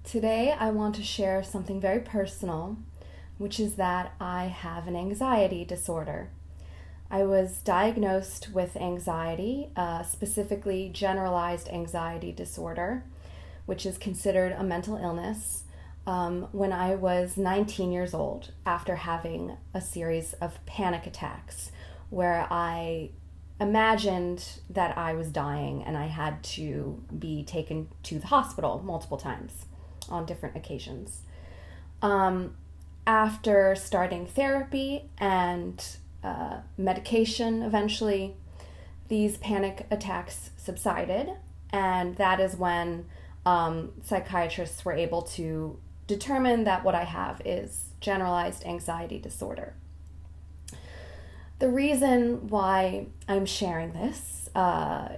Today I want to share something very personal, which is that I have an anxiety disorder. I was diagnosed with anxiety, specifically generalized anxiety disorder, which is considered a mental illness, when I was 19 years old after having a series of panic attacks where I imagined that I was dying and I had to be taken to the hospital multiple times on different occasions. After starting therapy and medication, eventually these panic attacks subsided, and that is when psychiatrists were able to determine that what I have is generalized anxiety disorder. The reason why I'm sharing this, my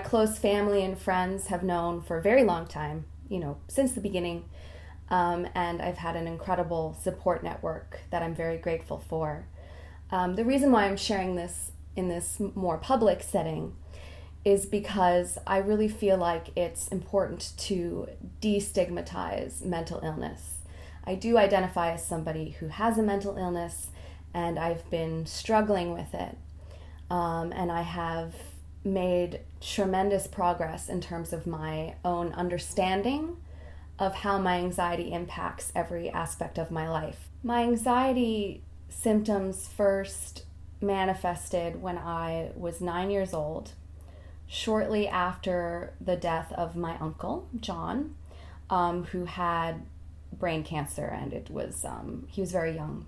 close family and friends have known for a very long time, since the beginning, and I've had an incredible support network that I'm very grateful for. The reason why I'm sharing this in this more public setting is because I really feel like it's important to destigmatize mental illness. I do identify as somebody who has a mental illness, and I've been struggling with it. And I have made tremendous progress in terms of my own understanding of how my anxiety impacts every aspect of my life. My anxiety symptoms first manifested when I was 9 years old, shortly after the death of my uncle, John, who had brain cancer, and he was very young.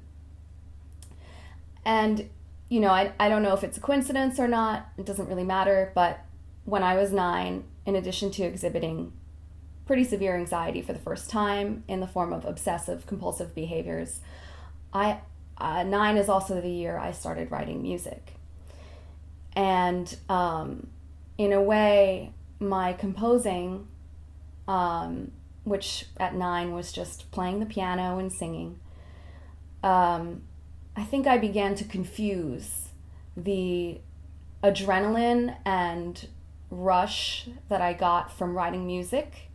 And, I don't know if it's a coincidence or not, it doesn't really matter, but when I was 9, in addition to exhibiting pretty severe anxiety for the first time in the form of obsessive compulsive behaviors, 9 is also the year I started writing music. And in a way, my composing, which at 9 was just playing the piano and singing, I think I began to confuse the adrenaline and rush that I got from writing music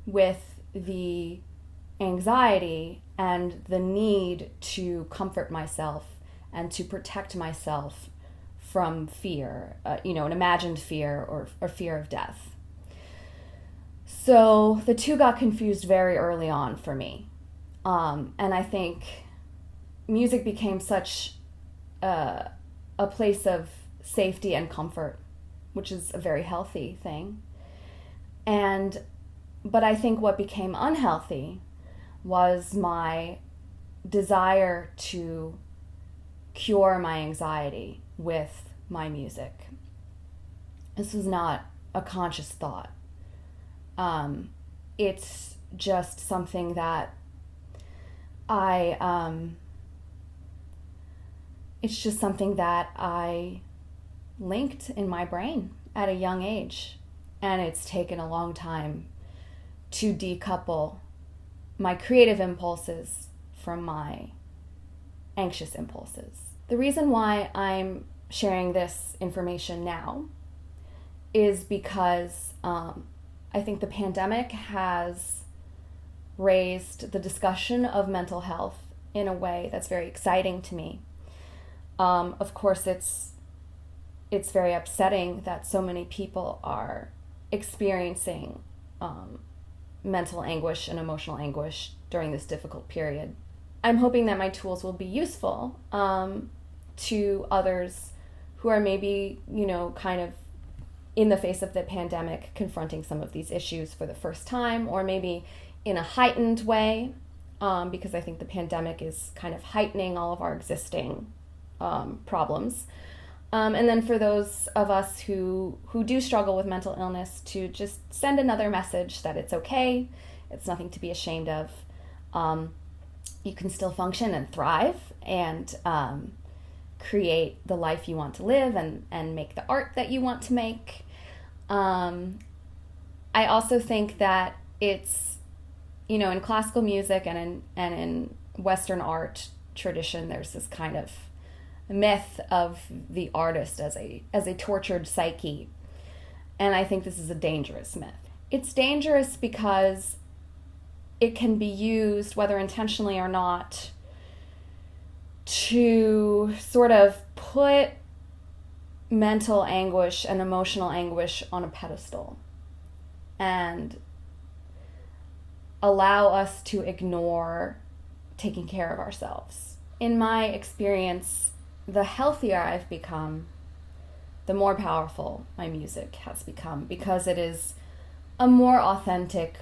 with the anxiety and the need to comfort myself and to protect myself from fear, an imagined fear or fear of death. So the two got confused very early on for me. And I think music became such a place of safety and comfort, which is a very healthy thing. But I think what became unhealthy was my desire to cure my anxiety with my music. This was not a conscious thought. It's just something that I linked in my brain at a young age, and it's taken a long time to decouple my creative impulses from my anxious impulses. The reason why I'm sharing this information now is because I think the pandemic has raised the discussion of mental health in a way that's very exciting to me. Of course, it's very upsetting that so many people are experiencing mental anguish and emotional anguish during this difficult period. I'm hoping that my tools will be useful to others who are maybe, kind of in the face of the pandemic confronting some of these issues for the first time, or maybe in a heightened way, because I think the pandemic is kind of heightening all of our existing problems. And then for those of us who do struggle with mental illness, to just send another message that it's okay, it's nothing to be ashamed of. You can still function and thrive and create the life you want to live and make the art that you want to make. I also think that it's, in classical music and in Western art tradition, there's this kind of myth of the artist as a tortured psyche, and I think this is a dangerous myth. it's dangerous because it can be used, whether intentionally or not, to sort of put mental anguish and emotional anguish on a pedestal and allow us to ignore taking care of ourselves. In my experience, the healthier I've become, the more powerful my music has become, because it is a more authentic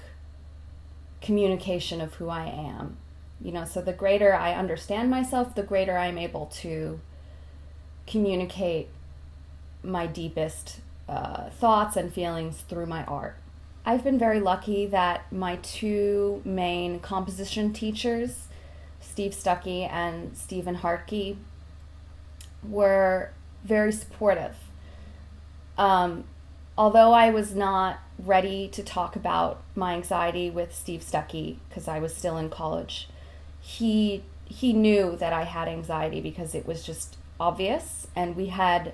communication of who I am. So the greater I understand myself, the greater I'm able to communicate my deepest thoughts and feelings through my art. I've been very lucky that my two main composition teachers, Steve Stuckey and Stephen Hartke, were very supportive. Although I was not ready to talk about my anxiety with Steve Stuckey because I was still in college, he knew that I had anxiety because it was just obvious, and we had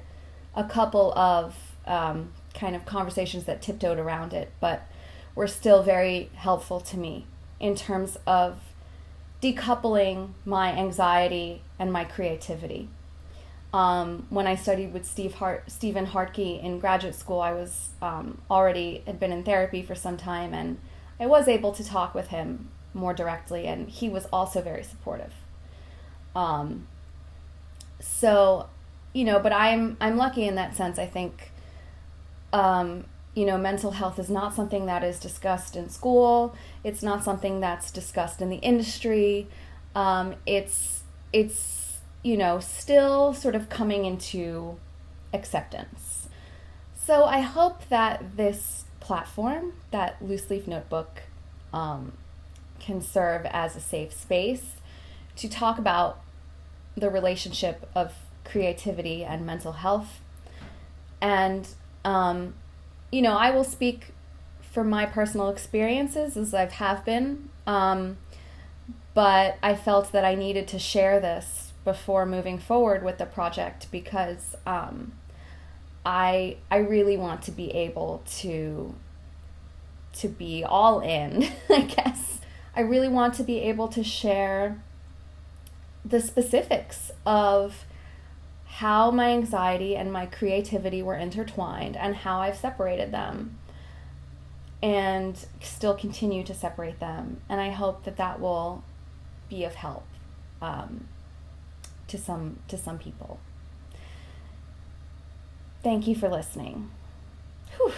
a couple of kind of conversations that tiptoed around it, but were still very helpful to me in terms of decoupling my anxiety and my creativity. When I studied with Stephen Hartke in graduate school, I was had been in therapy for some time, and I was able to talk with him more directly, and he was also very supportive. But I'm lucky in that sense. I think, mental health is not something that is discussed in school. It's not something that's discussed in the industry. It's still sort of coming into acceptance. So I hope that this platform, that LooseLeaf Notebook, can serve as a safe space to talk about the relationship of creativity and mental health. And, I will speak from my personal experiences as I have been, but I felt that I needed to share this before moving forward with the project because I really want to be able to be all in, I guess. I really want to be able to share the specifics of how my anxiety and my creativity were intertwined and how I've separated them and still continue to separate them. And I hope that will be of help to some people. Thank you for listening. Whew.